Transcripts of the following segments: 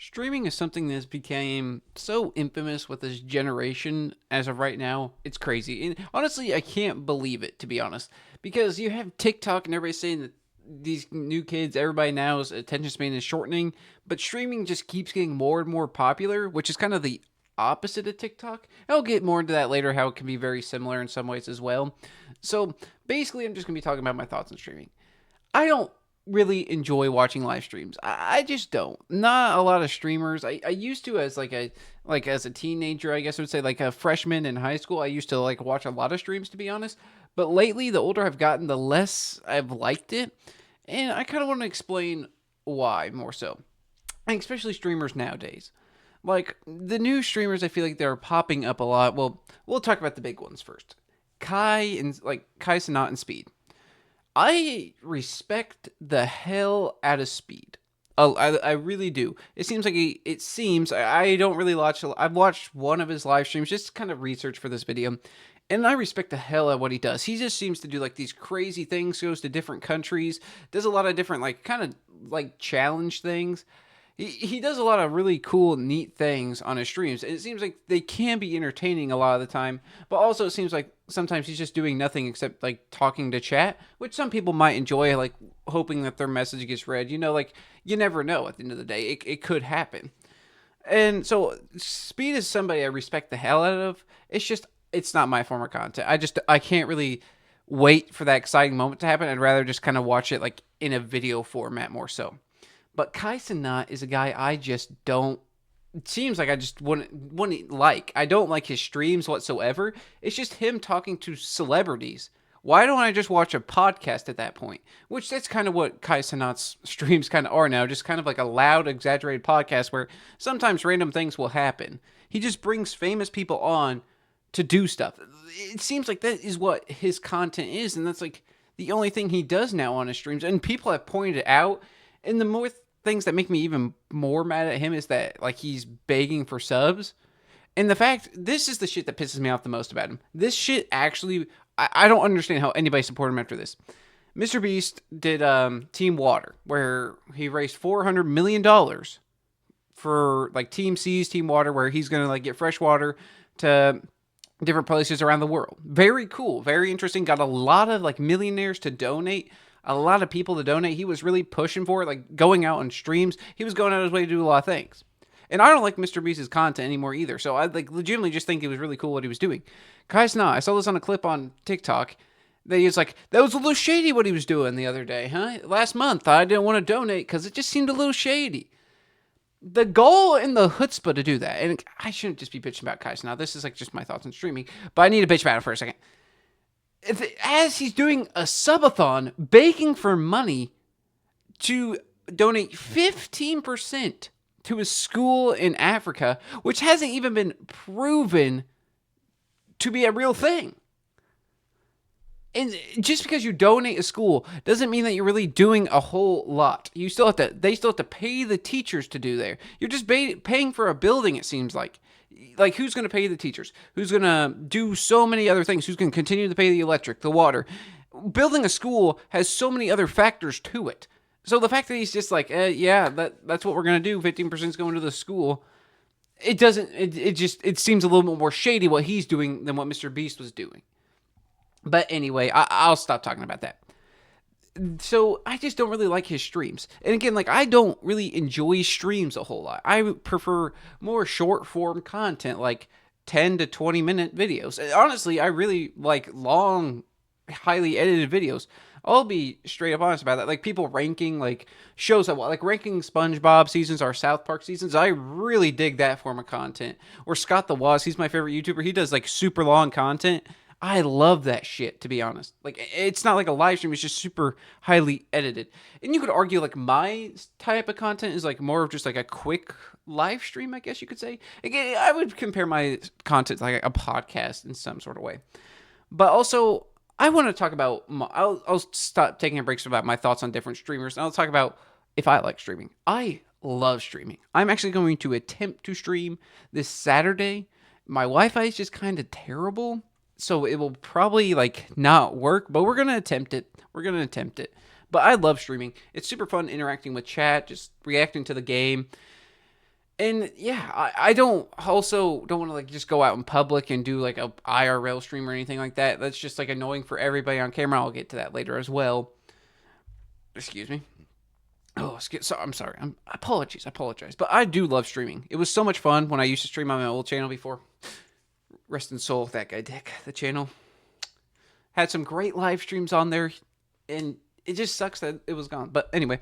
Streaming is something that's became so infamous with this generation as of right now. It's crazy. And honestly, I can't believe it, to be honest. Because you have TikTok and everybody saying that these new kids, everybody now's attention span is shortening, but streaming just keeps getting more and more popular, which is kind of the opposite of TikTok. I'll get more into that later, how it can be very similar in some ways as well. So basically, I'm just going to be talking about my thoughts on streaming. I don't really enjoy watching live streams. I just don't. Not a lot of streamers. I used to as as a teenager, I guess I would say like a freshman in high school. I used to like watch a lot of streams to be honest. But lately, the older I've gotten, the less I've liked it, and I kind of want to explain why more so, and especially streamers nowadays. Like the new streamers, I feel like they're popping up a lot. Well, we'll talk about the big ones first. Kai Cenat and Speed. I respect the hell out of Speed. Oh, I really do. It seems I don't really watch. I've watched one of his live streams just to kind of research for this video, and I respect the hell out of what he does. He just seems to do like these crazy things, goes to different countries, does a lot of different like kind of like challenge things. He does a lot of really cool, neat things on his streams. It seems like they can be entertaining a lot of the time, but also it seems like sometimes he's just doing nothing except like talking to chat, which some people might enjoy, like hoping that their message gets read. Like you never know at the end of the day, it could happen. And so Speed is somebody I respect the hell out of. It's just it's not my form of content. I can't really wait for that exciting moment to happen. I'd rather just kind of watch it like in a video format more so. But Kai Cenat is a guy I just don't. It seems like I just wouldn't like. I don't like his streams whatsoever. It's just him talking to celebrities. Why don't I just watch a podcast at that point? Which that's kind of what Kai Cenat's streams kind of are now. Just kind of like a loud, exaggerated podcast where sometimes random things will happen. He just brings famous people on to do stuff. It seems like that is what his content is, and that's like the only thing he does now on his streams. And people have pointed out, and the more things that make me even more mad at him is that like he's begging for subs. And the fact this is the shit that pisses me off the most about him. This shit actually I don't understand how anybody supported him after this. Mr. Beast did Team Water, where he raised $400 million for like Team Seas, Team Water, where he's gonna like get fresh water to different places around the world. Very cool, very interesting. Got a lot of like millionaires to donate, a lot of people to donate. He was really pushing for it, like going out on streams. He was going out of his way to do a lot of things. And I don't like Mr. Beast's content anymore either. So I like legitimately just think it was really cool what he was doing. Kai Cenat, I saw this on a clip on TikTok. That he was like, that was a little shady what he was doing the other day, huh? Last month I didn't want to donate because it just seemed a little shady. The goal and the chutzpah to do that, and I shouldn't just be bitching about Kai Cenat. This is like just my thoughts on streaming, but I need to bitch about it for a second. As he's doing a subathon, begging for money to donate 15% to a school in Africa, which hasn't even been proven to be a real thing. And just because you donate a school doesn't mean that you're really doing a whole lot. They still have to pay the teachers to do there. You're just paying for a building, it seems like. Like, who's going to pay the teachers? Who's going to do so many other things? Who's going to continue to pay the electric, the water? Building a school has so many other factors to it. So the fact that he's just like, yeah, that's what we're going to do. 15% is going to the school. It doesn't, it seems a little bit more shady what he's doing than what Mr. Beast was doing. But anyway, I'll stop talking about that. So I just don't really like his streams. And again, like I don't really enjoy streams a whole lot. I prefer more short form content, like 10 to 20 minute videos. And honestly, I really like long, highly edited videos. I'll be straight up honest about that. Like people ranking like shows like ranking SpongeBob seasons or South Park seasons. I really dig that form of content. Or Scott the Woz, he's my favorite YouTuber. He does like super long content. I love that shit, to be honest. Like, it's not like a live stream, it's just super highly edited. And you could argue, like, my type of content is, like, more of just, like, a quick live stream, I guess you could say. Again, I would compare my content to, like, a podcast in some sort of way. But also, I want to talk about, I'll stop taking breaks about my thoughts on different streamers, and I'll talk about if I like streaming. I love streaming. I'm actually going to attempt to stream this Saturday. My Wi-Fi is just kind of terrible. So it will probably like not work, but we're going to attempt it. But I love streaming. It's super fun interacting with chat, just reacting to the game. And yeah, I don't also don't want to like just go out in public and do like a IRL stream or anything like that. That's just like annoying for everybody on camera. I'll get to that later as well. Excuse me. Oh, so I'm sorry. I apologize. But I do love streaming. It was so much fun when I used to stream on my old channel before. Rest in soul, that guy Dick. The channel had some great live streams on there, and it just sucks that it was gone. But anyway,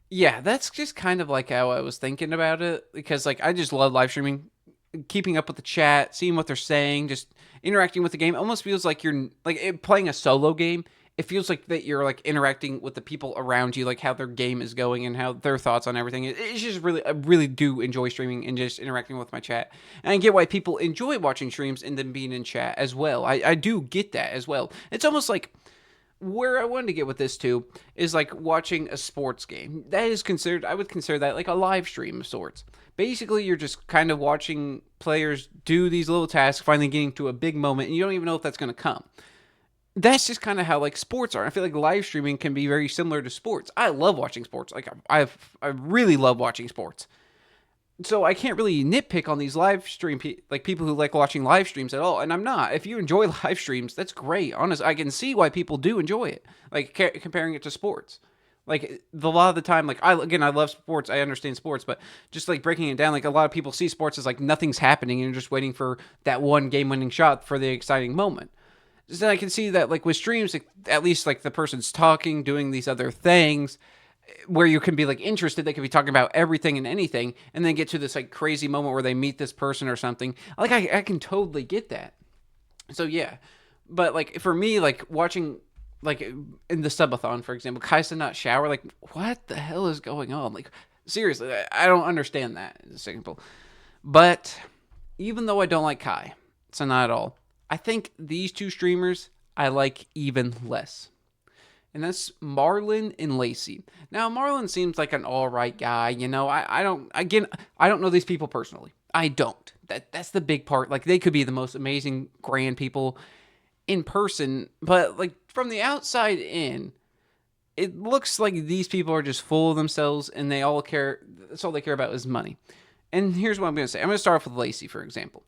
yeah, that's just kind of like how I was thinking about it, because like I just love live streaming, keeping up with the chat, seeing what they're saying, just interacting with the game. It almost feels like you're like playing a solo game. It feels like that you're like interacting with the people around you, like how their game is going and how their thoughts on everything. It's just really, I really do enjoy streaming and just interacting with my chat. And I get why people enjoy watching streams and then being in chat as well. I do get that as well. It's almost like where I wanted to get with this too is like watching a sports game. That is considered, I would consider that like a live stream of sorts. Basically, you're just kind of watching players do these little tasks, finally getting to a big moment, and you don't even know if that's going to come. That's just kind of how like sports are. I feel like live streaming can be very similar to sports. I love watching sports. Like I really love watching sports. So I can't really nitpick on these live stream like people who like watching live streams at all, and I'm not. If you enjoy live streams, that's great. Honest, I can see why people do enjoy it. Like comparing it to sports, like a lot of the time, like I love sports. I understand sports, but just like breaking it down, like a lot of people see sports as like nothing's happening, and you're just waiting for that one game-winning shot for the exciting moment. So I can see that like with streams, like, at least like the person's talking, doing these other things where you can be like interested. They could be talking about everything and anything, and then get to this like crazy moment where they meet this person or something. Like I can totally get that. So yeah, but like for me, like watching like in the subathon, for example, Kaisa not shower. Like what the hell is going on? Like seriously, I don't understand that. It's simple. But even though I don't like Kai, so not at all. I think these two streamers I like even less. And that's Marlon and Lacey. Now, Marlon seems like an all right guy. You know, I don't know these people personally. I don't. That's the big part. Like, they could be the most amazing, grand people in person, but like from the outside in, it looks like these people are just full of themselves, and they all care. That's all they care about is money. And here's what I'm going to say. I'm going to start off with Lacey, for example.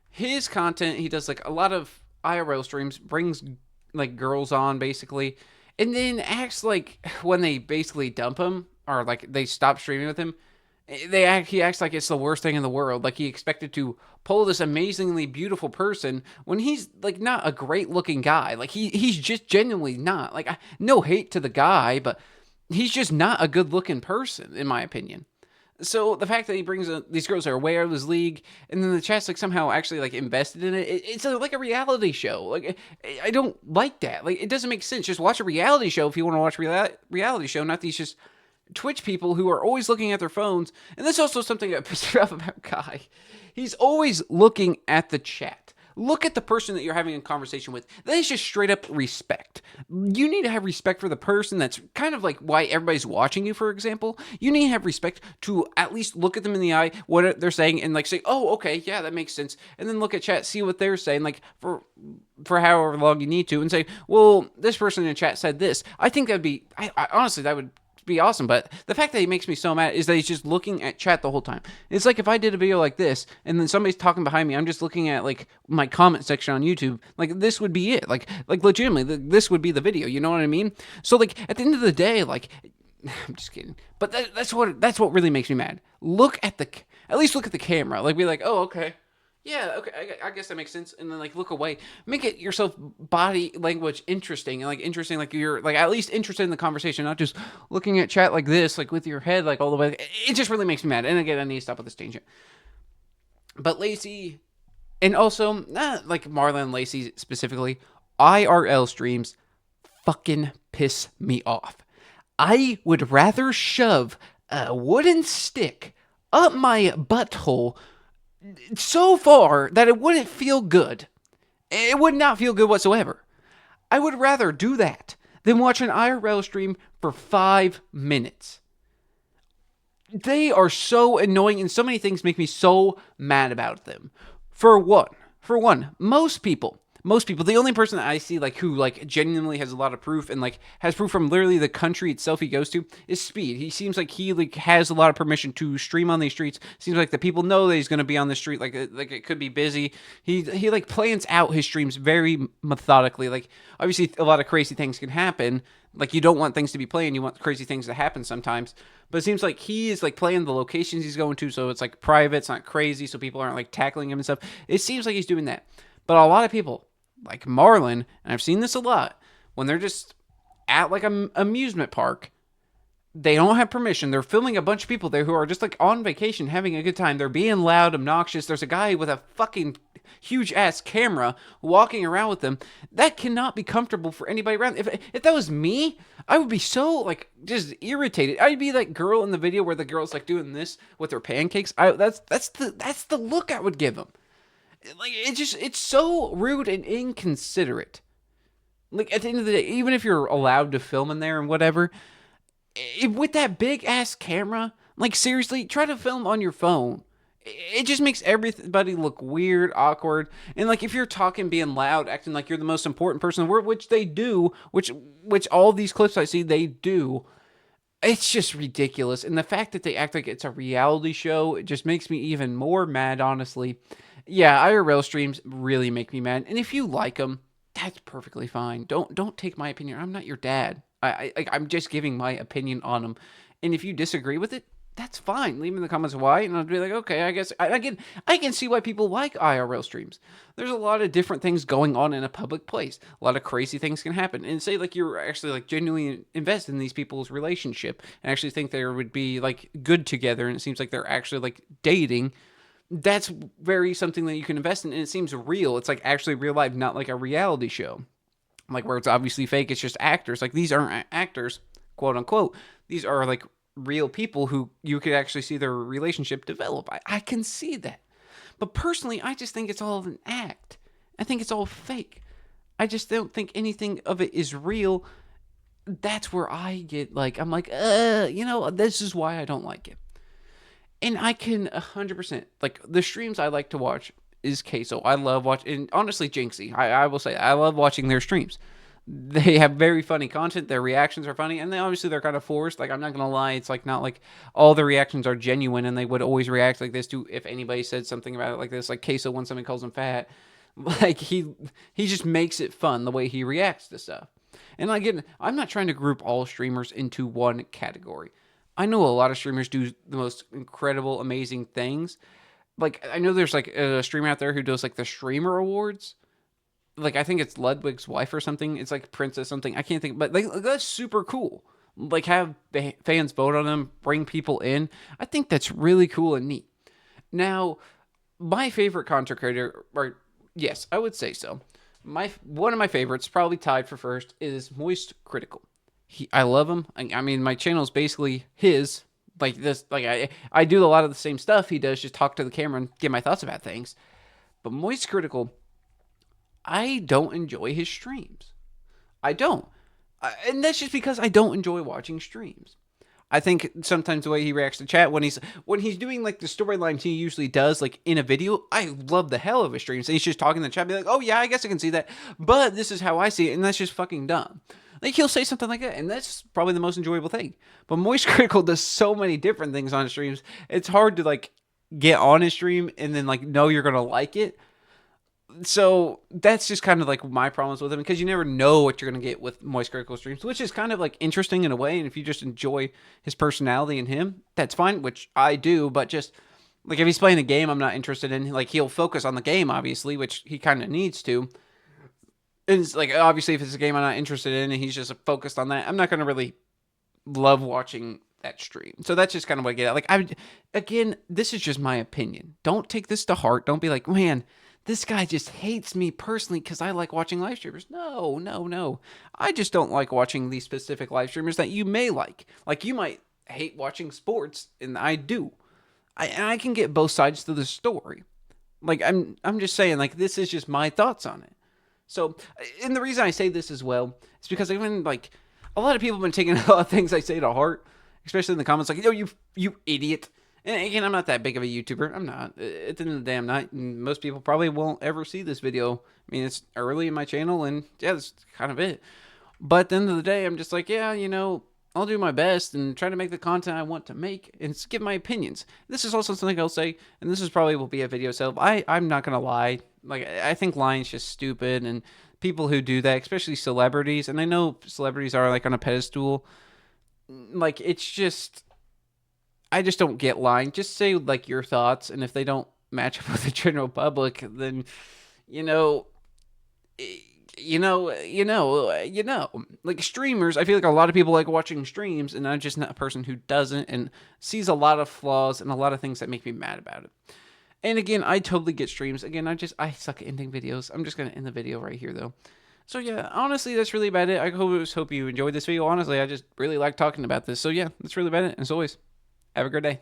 His content, he does like a lot of IRL streams, brings like girls on basically, and then acts like when they basically dump him or like they stop streaming with him, he acts like it's the worst thing in the world. Like he expected to pull this amazingly beautiful person when he's like not a great looking guy. Like he's just genuinely not. Like no hate to the guy, but he's just not a good looking person in my opinion. So the fact that he brings these girls that are way out of his league, and then the chat's like somehow actually like invested in it, it's like a reality show. Like I don't like that. Like it doesn't make sense. Just watch a reality show if you want to watch a reality show, not these just Twitch people who are always looking at their phones. And that's also something that pisses me off about Kai. He's always looking at the chat. Look at the person that you're having a conversation with. That is just straight up respect. You need to have respect for the person. That's kind of like why everybody's watching you, for example. You need to have respect to at least look at them in the eye, what they're saying, and like say, oh, okay, yeah, that makes sense. And then look at chat, see what they're saying, like for however long you need to, and say, well, this person in chat said this. I think that'd be, I honestly, that would be awesome, but the fact that he makes me so mad is that he's just looking at chat the whole time. It's like if I did a video like this and then somebody's talking behind me, I'm just looking at like my comment section on YouTube. Like this would be it. Like legitimately, this would be the video. You know what I mean? So like at the end of the day, like I'm just kidding, but that's what really makes me mad. At least look at the camera. Like be like, oh okay. Yeah, okay, I guess that makes sense. And then, like, look away. Make it yourself body language interesting. And, like, interesting, like, you're, like, at least interested in the conversation, not just looking at chat like this, like, with your head, like, all the way. It just really makes me mad. And, again, I need to stop with this tangent. But Lacey, and also, not, like, Marlon and Lacey specifically, IRL streams fucking piss me off. I would rather shove a wooden stick up my butthole so far that it wouldn't feel good. It would not feel good whatsoever. I would rather do that than watch an IRL stream for 5 minutes. They are so annoying, and so many things make me so mad about them. For one, most people, most people, the only person that I see like who like genuinely has a lot of proof and like has proof from literally the country itself he goes to is Speed. He seems like he like has a lot of permission to stream on these streets. Seems like the people know that he's going to be on the street. Like it could be busy. He like plans out his streams very methodically. Like obviously a lot of crazy things can happen. Like you don't want things to be playing. You want crazy things to happen sometimes. But it seems like he is like playing the locations he's going to, so it's like private. It's not crazy, so people aren't like tackling him and stuff. It seems like he's doing that. But a lot of people, like Marlon, and I've seen this a lot, when they're just at like an amusement park, they don't have permission. They're filming a bunch of people there who are just like on vacation, having a good time. They're being loud, obnoxious. There's a guy with a fucking huge ass camera walking around with them. That cannot be comfortable for anybody around. If that was me, I would be so like just irritated. I'd be that girl in the video where the girl's like doing this with her pancakes. That's the look I would give them. Like it's so rude and inconsiderate. Like at the end of the day, even if you're allowed to film in there and whatever, with that big ass camera, like seriously, try to film on your phone. It just makes everybody look weird, awkward, and like if you're talking, being loud, acting like you're the most important person in the world, which they do, which all these clips I see they do. It's just ridiculous, and the fact that they act like it's a reality show, it just makes me even more mad. Honestly, yeah, IRL streams really make me mad, and if you like them, that's perfectly fine. Don't take my opinion. I'm not your dad. I'm just giving my opinion on them, and if you disagree with it, that's fine. Leave in the comments why, and I'll be like, okay, I guess I can see why people like IRL streams. There's a lot of different things going on in a public place. A lot of crazy things can happen, and say like you're actually like genuinely invest in these people's relationship and actually think they would be like good together, and it seems like they're actually like dating. That's very something that you can invest in, and it seems real. It's like actually real life, not like a reality show, like where it's obviously fake. It's just actors. Like these aren't actors, quote unquote. These are like real people who you could actually see their relationship develop. I can see that. But personally, I just think it's all an act. I think it's all fake. I just don't think anything of it is real. That's where I get like, I'm like, this is why I don't like it. And I can 100%, like the streams I like to watch is Queso. I love watching, and honestly, Jinxie. I will say, I love watching their streams. They have very funny content. Their reactions are funny, and they're kind of forced. Like I'm not gonna lie, it's like not like all the reactions are genuine, and they would always react like this to if anybody said something about it like this. Like Queso when somebody calls him fat, like he just makes it fun the way he reacts to stuff. And again, I'm not trying to group all streamers into one category. I know a lot of streamers do the most incredible, amazing things. Like I know there's like a streamer out there who does like the streamer awards. Like I think it's Ludwig's wife or something. It's like Princess something. I can't think, but like that's super cool. Like have fans vote on them, bring people in. I think that's really cool and neat. Now, my favorite content creator, or yes, I would say so. One of my favorites, probably tied for first, is Moist Critical. I love him. I mean, my channel is basically his. Like this, like I do a lot of the same stuff he does. Just talk to the camera and give my thoughts about things. But Moist Critical, I don't enjoy his streams. I don't. And that's just because I don't enjoy watching streams. I think sometimes the way he reacts to chat when he's doing like the storylines he usually does like in a video, I love the hell of his streams. And he's just talking to the chat, be like, oh yeah, I guess I can see that. But this is how I see it, and that's just fucking dumb. Like he'll say something like that, and that's probably the most enjoyable thing. But Moist Critical does so many different things on streams. It's hard to like get on his stream and then like know you're gonna like it. So that's just kind of like my problems with him, because you never know what you're going to get with Moist Critical streams, which is kind of like interesting in a way. And if you just enjoy his personality and him, that's fine, which I do. But just like if he's playing a game I'm not interested in, like he'll focus on the game, obviously, which he kind of needs to. And it's like, obviously, if it's a game I'm not interested in and he's just focused on that, I'm not going to really love watching that stream. So that's just kind of what I get at. Like, again, this is just my opinion. Don't take this to heart. Don't be like, man, this guy just hates me personally because I like watching live streamers. No. I just don't like watching these specific live streamers that you may like. Like, you might hate watching sports, and I do. I can get both sides to the story. Like, I'm just saying, like, this is just my thoughts on it. So, and the reason I say this as well is because even, like, a lot of people have been taking a lot of things I say to heart, especially in the comments, like, you idiot. And again, I'm not that big of a YouTuber. I'm not. At the end of the day, I'm not. And most people probably won't ever see this video. I mean, it's early in my channel, and yeah, that's kind of it. But at the end of the day, I'm just like, yeah, I'll do my best and try to make the content I want to make and give my opinions. This is also something I'll say, and this is probably will be a video itself. I'm not gonna lie. Like, I think lying's just stupid, and people who do that, especially celebrities, and I know celebrities are like on a pedestal. Like, it's just, I just don't get lying. Just say like your thoughts, and if they don't match up with the general public, then you know like streamers, I feel like a lot of people like watching streams, and I'm just not a person who doesn't and sees a lot of flaws and a lot of things that make me mad about it. And again, I totally get streams. Again, I suck at ending videos. I'm just gonna end the video right here though. So yeah, honestly, that's really about it. I hope you enjoyed this video. Honestly, I just really like talking about this. So yeah, that's really about it. As always, have a great day.